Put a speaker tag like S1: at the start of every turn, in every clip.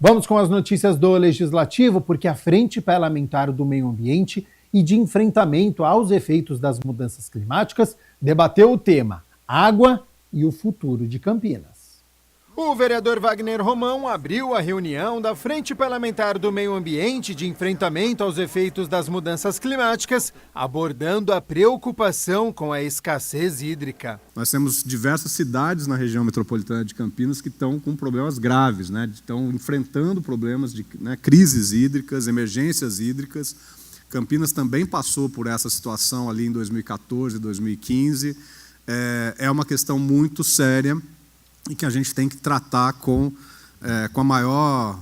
S1: Vamos com as notícias do Legislativo, porque a Frente Parlamentar do Meio Ambiente e de Enfrentamento aos Efeitos das Mudanças Climáticas debateu o tema Água e o Futuro de Campinas. O vereador Wagner Romão abriu a reunião da Frente Parlamentar do Meio Ambiente de Enfrentamento aos Efeitos das Mudanças Climáticas, abordando a preocupação com a escassez hídrica.
S2: Nós temos diversas cidades na região metropolitana de Campinas que estão com problemas graves, estão enfrentando problemas de crises hídricas, emergências hídricas. Campinas também passou por essa situação ali em 2014, 2015. É uma questão muito séria e que a gente tem que tratar com a maior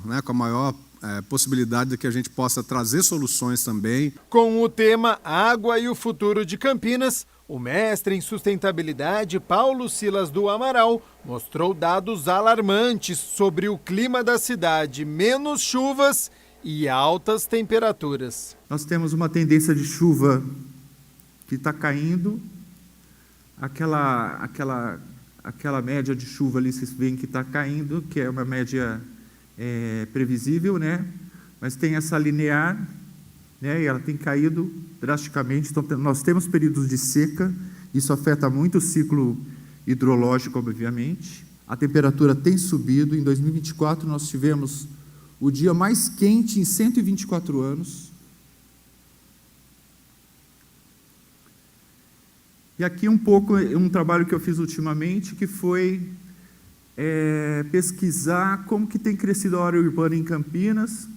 S2: possibilidade de que a gente possa trazer soluções também.
S1: Com o tema Água e o Futuro de Campinas, o mestre em sustentabilidade Paulo Silas do Amaral mostrou dados alarmantes sobre o clima da cidade, menos chuvas e altas temperaturas.
S3: Nós temos uma tendência de chuva que está caindo, aquela média de chuva ali, vocês veem que está caindo, que é uma média previsível, mas tem essa linear, e ela tem caído drasticamente. Então, nós temos períodos de seca, isso afeta muito o ciclo hidrológico, obviamente. A temperatura tem subido. Em 2024, nós tivemos o dia mais quente em 124 anos. E aqui um trabalho que eu fiz ultimamente, que foi pesquisar como que tem crescido a área urbana em Campinas,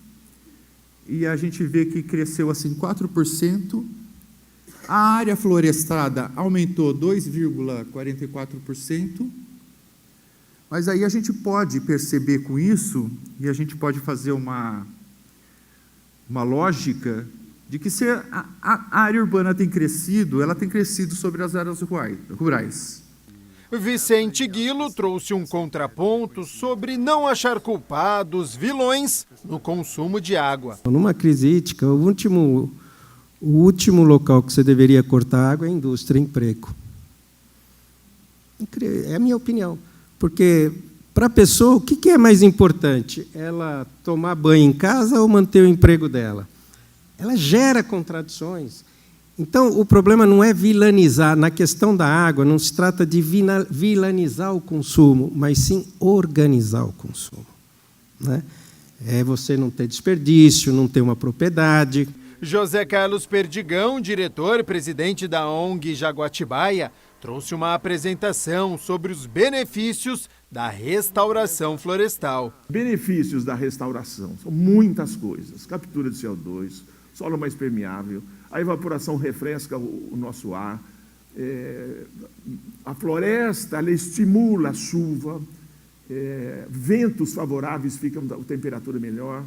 S3: e a gente vê que cresceu assim 4%, a área florestada aumentou 2,44%, mas aí a gente pode perceber com isso, e a gente pode fazer uma lógica de que se a área urbana tem crescido, ela tem crescido sobre as áreas rurais.
S1: Vicente Guilo trouxe um contraponto sobre não achar culpados vilões no consumo de água.
S4: Numa crise hídrica, o último local que você deveria cortar água é a indústria e emprego. É a minha opinião. Porque, para a pessoa, o que é mais importante? Ela tomar banho em casa ou manter o emprego dela? Ela gera contradições. Então, o problema não é vilanizar. Na questão da água, não se trata de vilanizar o consumo, mas sim organizar o consumo. É você não ter desperdício, não ter uma propriedade.
S1: José Carlos Perdigão, diretor-presidente da ONG Jaguatibaia, trouxe uma apresentação sobre os benefícios da restauração florestal.
S5: Benefícios da restauração são muitas coisas. Captura de CO2, solo mais permeável, a evaporação refresca o nosso ar, a floresta ela estimula a chuva, ventos favoráveis, fica a temperatura melhor,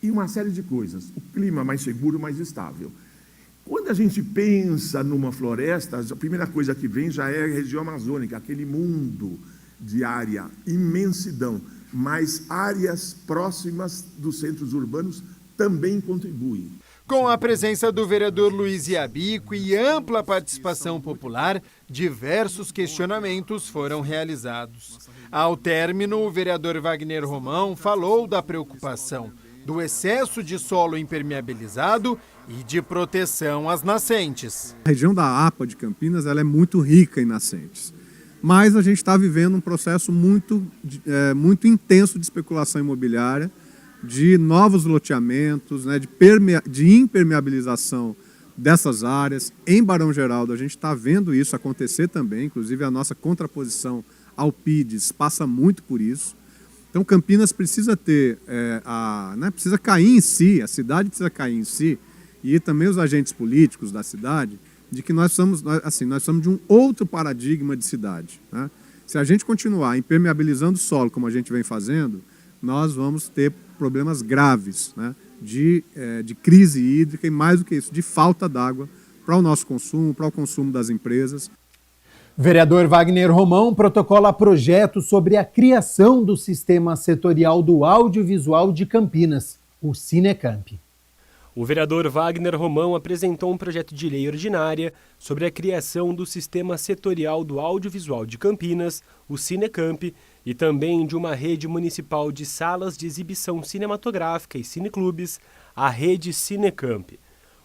S5: e uma série de coisas. O clima mais seguro, mais estável. Quando a gente pensa numa floresta, a primeira coisa que vem já é a região amazônica, aquele mundo de área, imensidão, mas áreas próximas dos centros urbanos também contribuem.
S1: Com a presença do vereador Luiz Iabico e ampla participação popular, diversos questionamentos foram realizados. Ao término, o vereador Wagner Romão falou da preocupação do excesso de solo impermeabilizado e de proteção às nascentes.
S2: A região da APA de Campinas ela é muito rica em nascentes, mas a gente está vivendo um processo muito intenso de especulação imobiliária, de novos loteamentos, de impermeabilização dessas áreas. Em Barão Geraldo, a gente está vendo isso acontecer também, inclusive a nossa contraposição ao PIDES passa muito por isso. Então, Campinas precisa ter, precisa cair em si, a cidade precisa cair em si, e também os agentes políticos da cidade, de que nós somos de um outro paradigma de cidade. Se a gente continuar impermeabilizando o solo, como a gente vem fazendo, nós vamos ter problemas graves de crise hídrica e, mais do que isso, de falta d'água para o nosso consumo, para o consumo das empresas.
S1: Vereador Wagner Romão protocola projeto sobre a criação do Sistema Setorial do Audiovisual de Campinas, o Cinecamp.
S6: O vereador Wagner Romão apresentou um projeto de lei ordinária sobre a criação do Sistema Setorial do Audiovisual de Campinas, o Cinecamp, e também de uma rede municipal de salas de exibição cinematográfica e cineclubes, a Rede Cinecamp.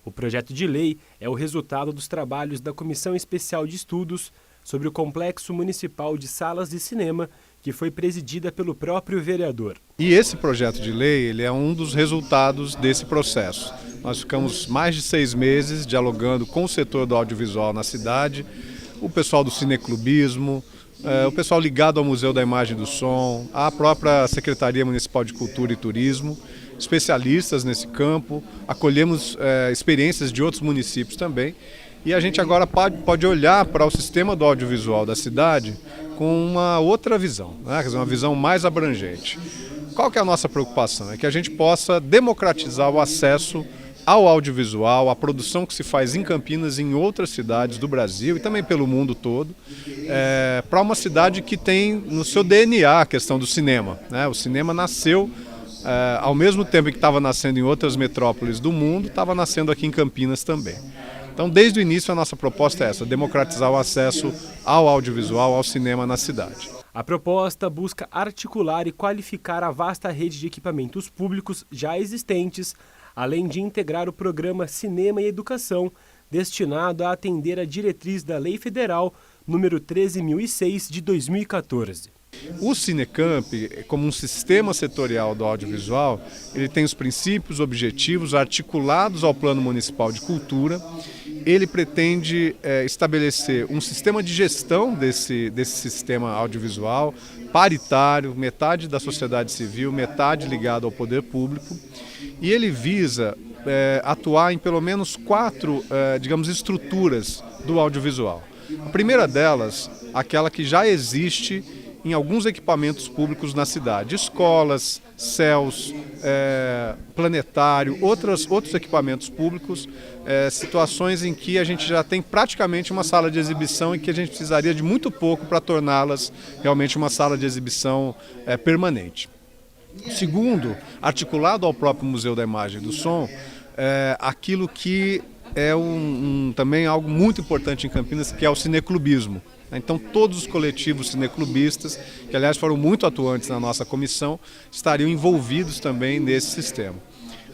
S6: O projeto de lei é o resultado dos trabalhos da Comissão Especial de Estudos sobre o Complexo Municipal de Salas de Cinema, que foi presidida pelo próprio vereador.
S7: E esse projeto de lei ele é um dos resultados desse processo. Nós ficamos mais de 6 meses dialogando com o setor do audiovisual na cidade, o pessoal do cineclubismo, o pessoal ligado ao Museu da Imagem e do Som, a própria Secretaria Municipal de Cultura e Turismo, especialistas nesse campo, acolhemos experiências de outros municípios também, e a gente agora pode olhar para o sistema do audiovisual da cidade com uma outra visão, né? Quer dizer, uma visão mais abrangente. Qual que é a nossa preocupação? É que a gente possa democratizar o acesso ao audiovisual, à produção que se faz em Campinas e em outras cidades do Brasil e também pelo mundo todo, para uma cidade que tem no seu DNA a questão do cinema, né? O cinema nasceu, ao mesmo tempo que estava nascendo em outras metrópoles do mundo, estava nascendo aqui em Campinas também. Então, desde o início, a nossa proposta é essa, democratizar o acesso ao audiovisual, ao cinema na cidade.
S6: A proposta busca articular e qualificar a vasta rede de equipamentos públicos já existentes, além de integrar o programa Cinema e Educação, destinado a atender a diretriz da Lei Federal número 13.006 de 2014.
S7: O Cinecamp, como um sistema setorial do audiovisual, ele tem os princípios, objetivos articulados ao Plano Municipal de Cultura. Ele pretende estabelecer um sistema de gestão desse sistema audiovisual, paritário, metade da sociedade civil, metade ligado ao poder público. E ele visa atuar em pelo menos 4, estruturas do audiovisual. A primeira delas, aquela que já existe em alguns equipamentos públicos na cidade, escolas, céus, planetário, outros equipamentos públicos, situações em que a gente já tem praticamente uma sala de exibição e que a gente precisaria de muito pouco para torná-las realmente uma sala de exibição permanente. Segundo, articulado ao próprio Museu da Imagem e do Som, aquilo que é também algo muito importante em Campinas, que é o cineclubismo. Então, todos os coletivos cineclubistas, que aliás foram muito atuantes na nossa comissão, estariam envolvidos também nesse sistema.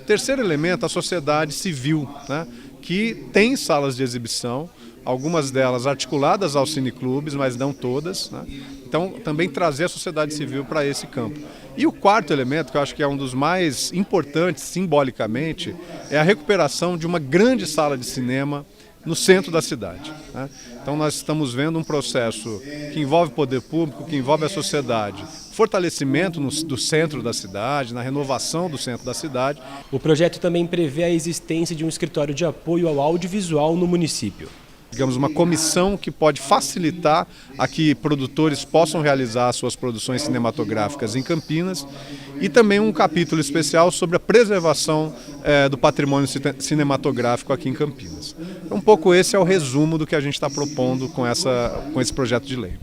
S7: Terceiro elemento, a sociedade civil, né, que tem salas de exibição, algumas delas articuladas aos cineclubes, mas não todas, né? Então, também trazer a sociedade civil para esse campo. E o quarto elemento, que eu acho que é um dos mais importantes simbolicamente, é a recuperação de uma grande sala de cinema no centro da cidade, né? Então nós estamos vendo um processo que envolve o poder público, que envolve a sociedade, fortalecimento do centro da cidade, na renovação do centro da cidade.
S6: O projeto também prevê a existência de um escritório de apoio ao audiovisual no município.
S7: Digamos, uma comissão que pode facilitar a que produtores possam realizar suas produções cinematográficas em Campinas e também um capítulo especial sobre a preservação do patrimônio cinematográfico aqui em Campinas. Um pouco esse é o resumo do que a gente está propondo com esse projeto de lei.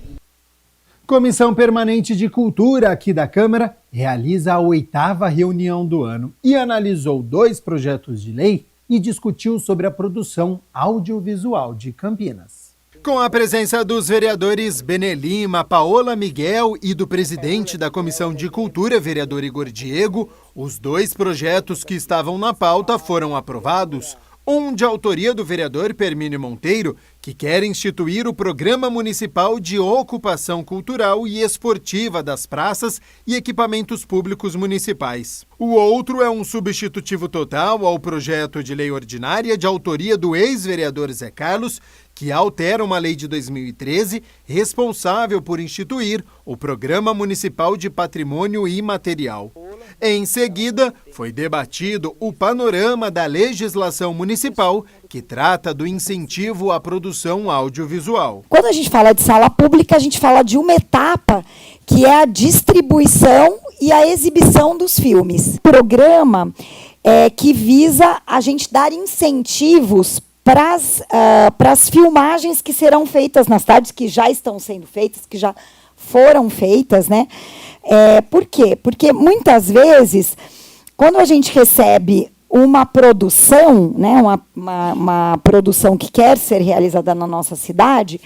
S1: Comissão Permanente de Cultura aqui da Câmara realiza a 8ª reunião do ano e analisou 2 projetos de lei e discutiu sobre a produção audiovisual de Campinas. Com a presença dos vereadores Benê Lima, Paola Miguel e do presidente da Comissão de Cultura, vereador Igor Diego, os 2 projetos que estavam na pauta foram aprovados. Um de autoria do vereador Permínio Monteiro, que quer instituir o Programa Municipal de Ocupação Cultural e Esportiva das praças e equipamentos públicos municipais. O outro é um substitutivo total ao projeto de lei ordinária de autoria do ex-vereador Zé Carlos, que altera uma lei de 2013 responsável por instituir o Programa Municipal de Patrimônio Imaterial. Em seguida, foi debatido o panorama da legislação municipal que trata do incentivo à produção audiovisual.
S8: Quando a gente fala de sala pública, a gente fala de uma etapa que é a distribuição e a exibição dos filmes. O programa que visa a gente dar incentivos para as filmagens que serão feitas nas cidades, que já estão sendo feitas, que já foram feitas, né? Por quê? Porque muitas vezes, quando a gente recebe uma produção, né, uma produção que quer ser realizada na nossa cidade,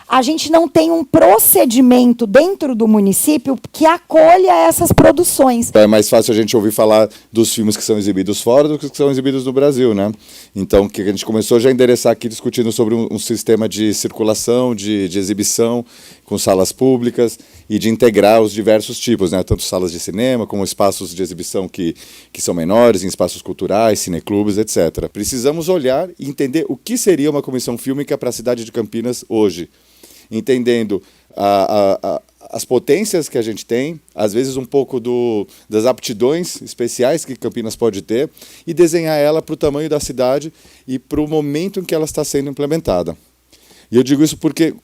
S8: a gente não tem um procedimento dentro do município que acolha essas produções.
S9: É mais fácil a gente ouvir falar dos filmes que são exibidos fora do que são exibidos no Brasil, né? Então, o que a gente começou já a endereçar aqui discutindo sobre um sistema de circulação, de exibição, com salas públicas e de integrar os diversos tipos, né? Tanto salas de cinema como espaços de exibição que são menores, em espaços culturais, cineclubes, etc. Precisamos olhar e entender o que seria uma comissão fílmica para a cidade de Campinas hoje, entendendo as potências que a gente tem, às vezes um pouco das aptidões especiais que Campinas pode ter, e desenhar ela para o tamanho da cidade e para o momento em que ela está sendo implementada. E eu digo isso porque,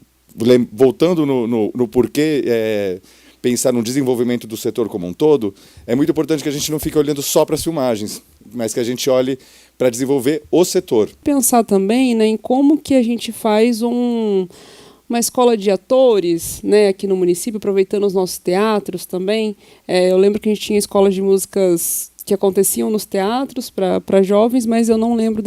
S9: voltando no porquê pensar no desenvolvimento do setor como um todo, é muito importante que a gente não fique olhando só para as filmagens, mas que a gente olhe para desenvolver o setor.
S10: Pensar também, né, em como que a gente faz uma escola de atores, né, aqui no município, aproveitando os nossos teatros também. Eu lembro que a gente tinha escolas de músicas que aconteciam nos teatros para jovens, mas eu não lembro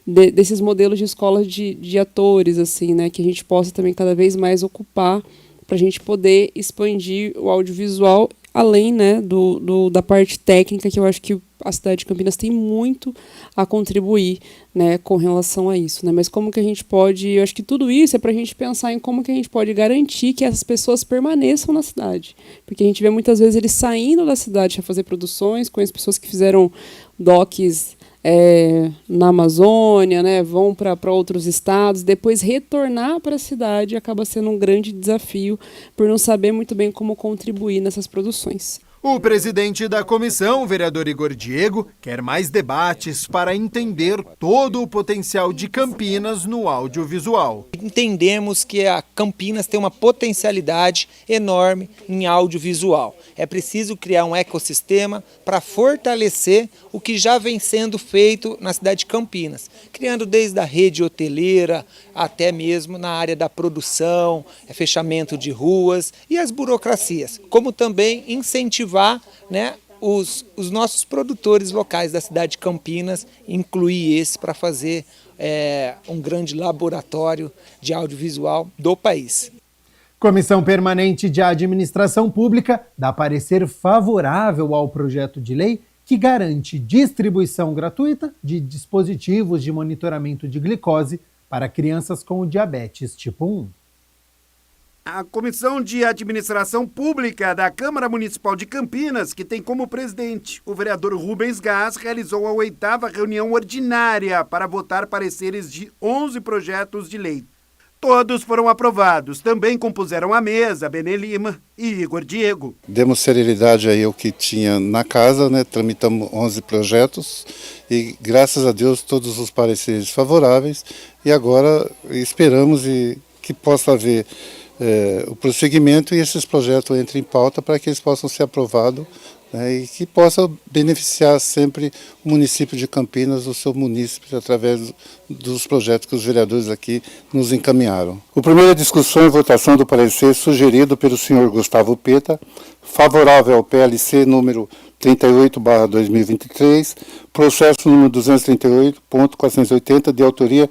S10: desses modelos de escolas de atores, assim, né, que a gente possa também cada vez mais ocupar para a gente poder expandir o audiovisual, além, né, da parte técnica, que eu acho que a cidade de Campinas tem muito a contribuir, né, com relação a isso, né? Mas como que a gente pode... Eu acho que tudo isso é para a gente pensar em como que a gente pode garantir que essas pessoas permaneçam na cidade. Porque a gente vê muitas vezes eles saindo da cidade para fazer produções, com as pessoas que fizeram docs na Amazônia, né, vão para outros estados, depois retornar para a cidade acaba sendo um grande desafio por não saber muito bem como contribuir nessas produções.
S1: O presidente da comissão, o vereador Igor Diego, quer mais debates para entender todo o potencial de Campinas no audiovisual.
S11: Entendemos que a Campinas tem uma potencialidade enorme em audiovisual. É preciso criar um ecossistema para fortalecer o que já vem sendo feito na cidade de Campinas, criando desde a rede hoteleira até mesmo na área da produção, fechamento de ruas e as burocracias, como também incentivar, né, os nossos produtores locais da cidade de Campinas, incluir esse para fazer um grande laboratório de audiovisual do país.
S1: Comissão Permanente de Administração Pública dá parecer favorável ao projeto de lei que garante distribuição gratuita de dispositivos de monitoramento de glicose para crianças com diabetes tipo 1.
S12: A Comissão de Administração Pública da Câmara Municipal de Campinas, que tem como presidente o vereador Rubens Gás, realizou a 8ª reunião ordinária para votar pareceres de 11 projetos de lei. Todos foram aprovados. Também compuseram a mesa Benê Lima e Igor Diego.
S13: Demos celeridade aí ao que tinha na casa, né? Tramitamos 11 projetos e, graças a Deus, todos os pareceres favoráveis. E agora esperamos que possa haver o prosseguimento e esses projetos entrem em pauta para que eles possam ser aprovados, né, e que possa beneficiar sempre o município de Campinas, o seu município, através dos projetos que os vereadores aqui nos encaminharam. A primeira discussão e votação do parecer sugerido pelo senhor Gustavo Peta, favorável ao PLC número 38/2023, processo número 238.480, de autoria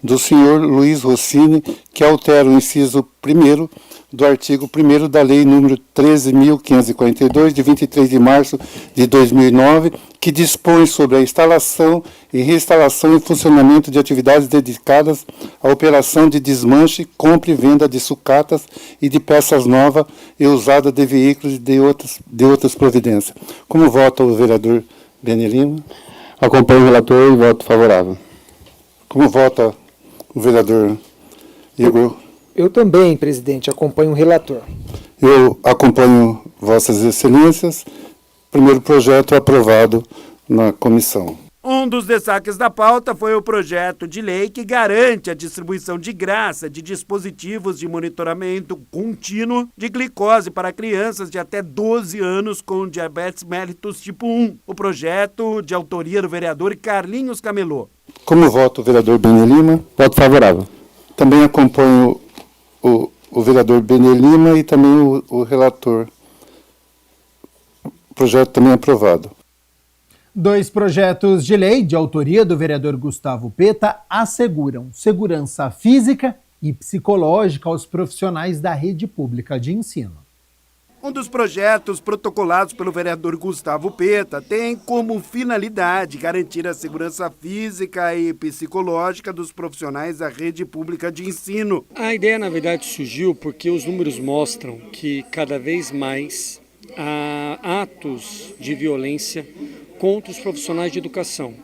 S13: do senhor Luiz Rossini, que altera o inciso 1º do artigo 1º da Lei número 13.542, de 23 de março de 2009, que dispõe sobre a instalação e reinstalação e funcionamento de atividades dedicadas à operação de desmanche, compra e venda de sucatas e de peças novas e usadas de veículos e de outras providências. Como vota o vereador Benê Lima?
S14: Acompanho o relator e voto favorável.
S13: Como vota o vereador Igor?
S15: Eu também, presidente, acompanho o relator.
S13: Eu acompanho Vossas Excelências. Primeiro projeto aprovado na comissão.
S12: Um dos destaques da pauta foi o projeto de lei que garante a distribuição de graça de dispositivos de monitoramento contínuo de glicose para crianças de até 12 anos com diabetes mellitus tipo 1. O projeto de autoria do vereador Carlinhos Camelô.
S13: Como vota o vereador Benê Lima?
S14: Voto favorável.
S13: Também acompanho o vereador Benê Lima e também o relator. O projeto também aprovado.
S1: 2 projetos de lei de autoria do vereador Gustavo Peta asseguram segurança física e psicológica aos profissionais da rede pública de ensino.
S12: Um dos projetos protocolados pelo vereador Gustavo Peta tem como finalidade garantir a segurança física e psicológica dos profissionais da rede pública de ensino.
S16: A ideia, na verdade, surgiu porque os números mostram que cada vez mais há atos de violência contra os profissionais de educação.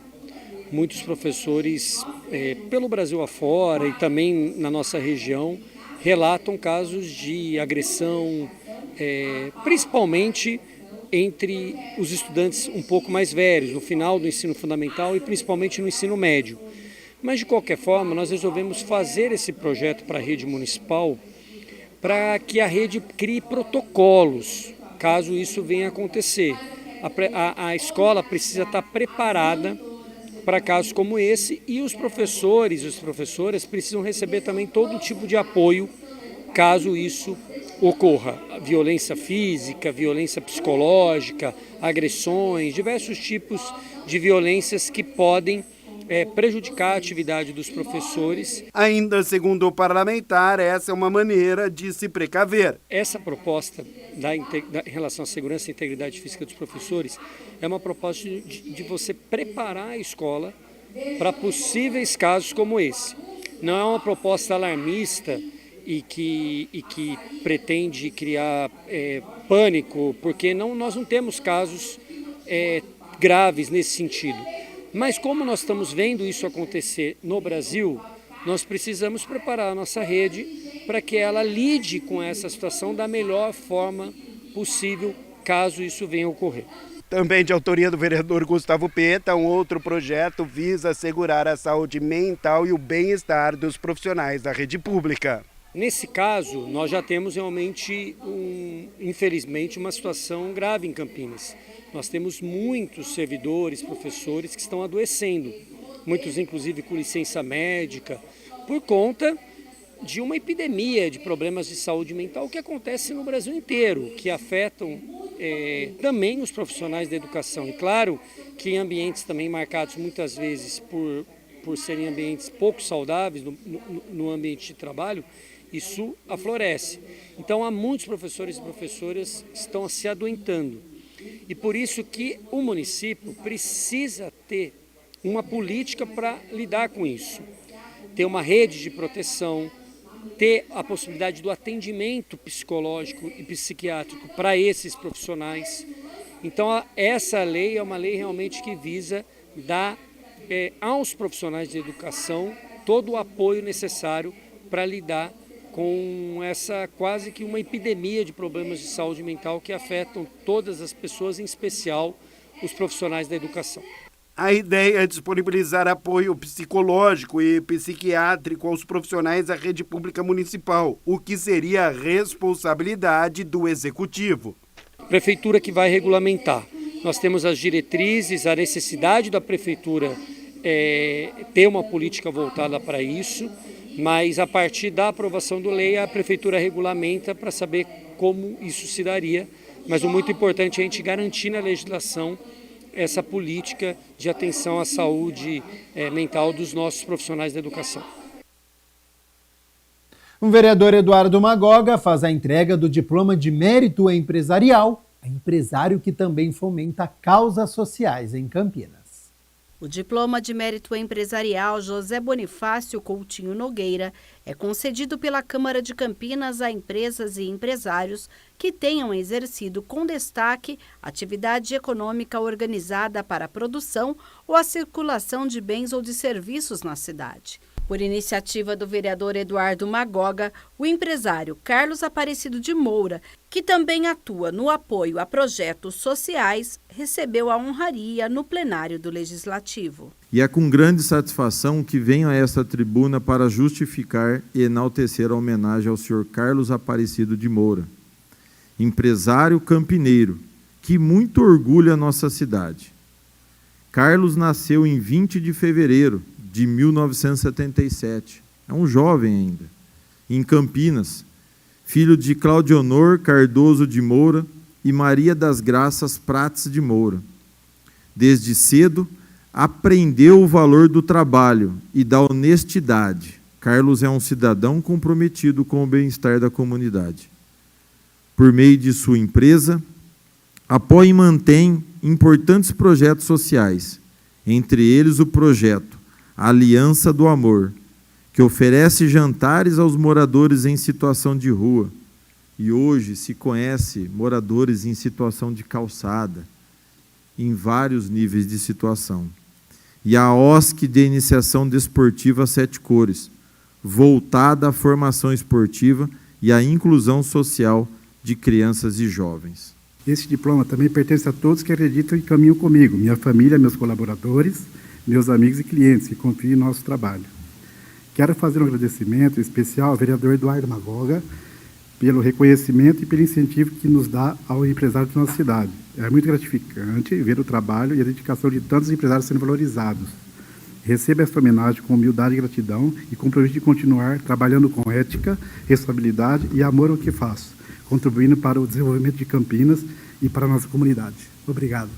S16: Muitos professores, pelo Brasil afora e também na nossa região, relatam casos de agressão, principalmente entre os estudantes um pouco mais velhos, no final do ensino fundamental e principalmente no ensino médio. Mas, de qualquer forma, nós resolvemos fazer esse projeto para a rede municipal para que a rede crie protocolos, caso isso venha a acontecer. A escola precisa estar preparada para casos como esse e os professores e as professoras precisam receber também todo tipo de apoio caso isso ocorra. Violência física, violência psicológica, agressões, diversos tipos de violências que podem prejudicar a atividade dos professores.
S12: Ainda segundo o parlamentar, essa é uma maneira de se precaver.
S16: Essa proposta em relação à segurança e integridade física dos professores é uma proposta de você preparar a escola para possíveis casos como esse. Não é uma proposta alarmista e que pretende criar pânico, porque nós não temos casos graves nesse sentido. Mas como nós estamos vendo isso acontecer no Brasil, nós precisamos preparar a nossa rede para que ela lide com essa situação da melhor forma possível, caso isso venha a ocorrer.
S12: Também de autoria do vereador Gustavo Peta, um outro projeto visa assegurar a saúde mental e o bem-estar dos profissionais da rede pública.
S16: Nesse caso, nós já temos realmente, infelizmente, uma situação grave em Campinas. Nós temos muitos servidores, professores que estão adoecendo, muitos inclusive com licença médica, por conta de uma epidemia de problemas de saúde mental que acontece no Brasil inteiro, que afetam também os profissionais da educação. E claro que em ambientes também marcados muitas vezes por serem ambientes pouco saudáveis no ambiente de trabalho, isso aflorece. Então há muitos professores e professoras que estão se adoentando. E por isso que o município precisa ter uma política para lidar com isso. Ter uma rede de proteção, ter a possibilidade do atendimento psicológico e psiquiátrico para esses profissionais. Então essa lei é uma lei realmente que visa dar aos profissionais de educação todo o apoio necessário para lidar com essa quase que uma epidemia de problemas de saúde mental que afetam todas as pessoas, em especial os profissionais da educação.
S12: A ideia é disponibilizar apoio psicológico e psiquiátrico aos profissionais da rede pública municipal, o que seria a responsabilidade do executivo.
S16: Prefeitura que vai regulamentar. Nós temos as diretrizes, a necessidade da prefeitura ter uma política voltada para isso, mas a partir da aprovação da lei, a prefeitura regulamenta para saber como isso se daria. Mas o muito importante é a gente garantir na legislação essa política de atenção à saúde mental dos nossos profissionais da educação.
S1: O vereador Eduardo Magoga faz a entrega do diploma de mérito empresarial a empresário que também fomenta causas sociais em Campinas.
S17: O diploma de mérito empresarial José Bonifácio Coutinho Nogueira é concedido pela Câmara de Campinas a empresas e empresários que tenham exercido com destaque atividade econômica organizada para a produção ou a circulação de bens ou de serviços na cidade. Por iniciativa do vereador Eduardo Magoga, o empresário Carlos Aparecido de Moura, que também atua no apoio a projetos sociais, recebeu a honraria no plenário do Legislativo.
S18: E é com grande satisfação que venho a esta tribuna para justificar e enaltecer a homenagem ao senhor Carlos Aparecido de Moura, empresário campineiro, que muito orgulha a nossa cidade. Carlos nasceu em 20 de fevereiro de 1977, é um jovem ainda, em Campinas, filho de Claudionor Cardoso de Moura e Maria das Graças Prates de Moura. Desde cedo, aprendeu o valor do trabalho e da honestidade, Carlos é um cidadão comprometido com o bem-estar da comunidade. Por meio de sua empresa, apoia e mantém importantes projetos sociais, entre eles o projeto Aliança do Amor, que oferece jantares aos moradores em situação de rua. E hoje se conhece moradores em situação de calçada, em vários níveis de situação. E a OSC de Iniciação Desportiva Sete Cores, voltada à formação esportiva e à inclusão social de crianças e jovens.
S19: Esse diploma também pertence a todos que acreditam e caminham comigo, minha família, meus colaboradores, meus amigos e clientes que confiam em nosso trabalho. Quero fazer um agradecimento especial ao vereador Eduardo Magoga pelo reconhecimento e pelo incentivo que nos dá ao empresário de nossa cidade. É muito gratificante ver o trabalho e a dedicação de tantos empresários sendo valorizados. Receba esta homenagem com humildade e gratidão e compromisso de continuar trabalhando com ética, responsabilidade e amor ao que faço, contribuindo para o desenvolvimento de Campinas e para a nossa comunidade. Obrigado.